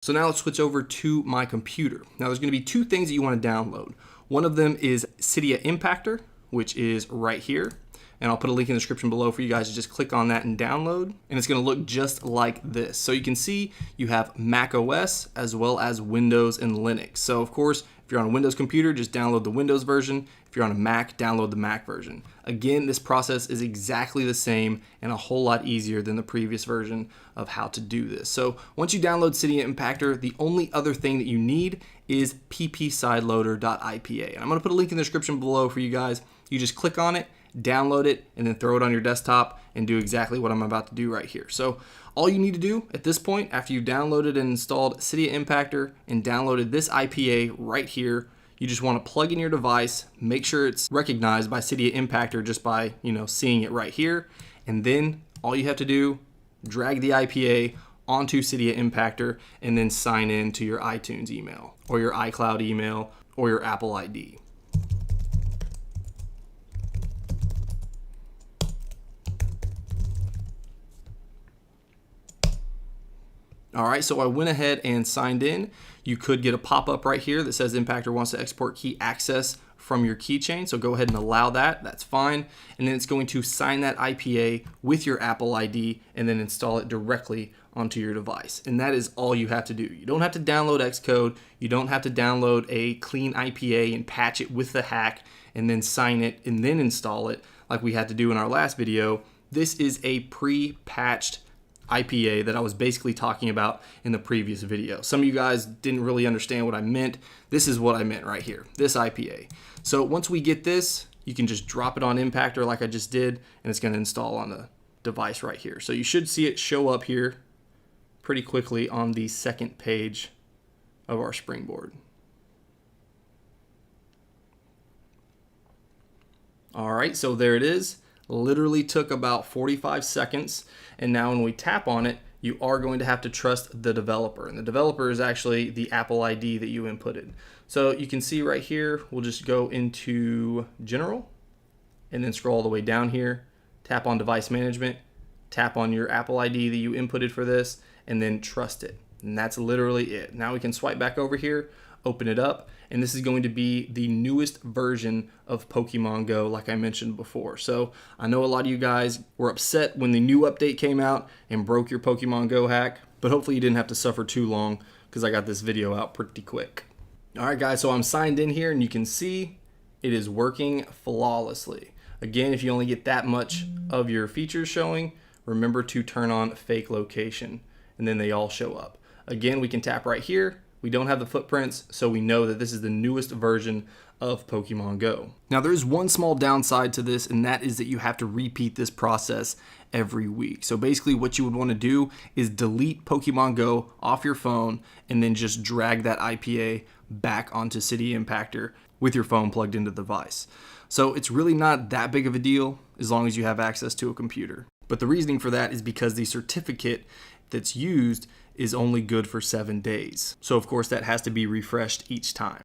So now let's switch over to my computer. Now there's going to be two things that you want to download. One of them is Cydia Impactor, which is right here. And I'll put a link in the description below for you guys to just click on that and download. And it's gonna look just like this. So you can see you have Mac OS as well as Windows and Linux. So of course, if you're on a Windows computer, just download the Windows version. If you're on a Mac, download the Mac version. Again, this process is exactly the same and a whole lot easier than the previous version of how to do this. So once you download Cydia Impactor, the only other thing that you need is ppsideloader.ipa. And I'm gonna put a link in the description below for you guys. You just click on it, download it, and then throw it on your desktop and do exactly what I'm about to do right here. So all you need to do at this point, after you've downloaded and installed Cydia Impactor and downloaded this IPA right here, you just want to plug in your device, make sure it's recognized by Cydia Impactor just by, seeing it right here. And then all you have to do, drag the IPA onto Cydia Impactor and then sign in to your iTunes email or your iCloud email or your Apple ID. All right, so I went ahead and signed in. You could get a pop-up right here that says Impactor wants to export key access from your keychain. So go ahead and allow that, that's fine. And then it's going to sign that IPA with your Apple ID and then install it directly onto your device. And that is all you have to do. You don't have to download Xcode. You don't have to download a clean IPA and patch it with the hack and then sign it and then install it like we had to do in our last video. This is a pre-patched IPA that I was basically talking about in the previous video. Some of you guys didn't really understand what I meant. This is what I meant right here, this IPA. So once we get this, you can just drop it on Impactor like I just did, and it's gonna install on the device right here. So you should see it show up here pretty quickly on the second page of our Springboard. All right, so there it is. Literally took about 45 seconds. And now when we tap on it, you are going to have to trust the developer. And the developer is actually the Apple ID that you inputted. So you can see right here, we'll just go into General and then scroll all the way down here, tap on Device Management, tap on your Apple ID that you inputted for this, and then trust it. And that's literally it. Now we can swipe back over here, open it up, and this is going to be the newest version of Pokemon Go, like I mentioned before. So I know a lot of you guys were upset when the new update came out and broke your Pokemon Go hack, but hopefully you didn't have to suffer too long because I got this video out pretty quick. All right, guys, so I'm signed in here and you can see it is working flawlessly. Again, if you only get that much of your features showing, remember to turn on fake location and then they all show up. Again, we can tap right here. We don't have the footprints, so we know that this is the newest version of Pokemon Go. Now there is one small downside to this, and that is that you have to repeat this process every week. So basically what you would want to do is delete Pokemon Go off your phone and then just drag that IPA back onto Cydia Impactor with your phone plugged into the device. So it's really not that big of a deal as long as you have access to a computer. But the reasoning for that is because the certificate that's used is only good for 7 days. So of course that has to be refreshed each time.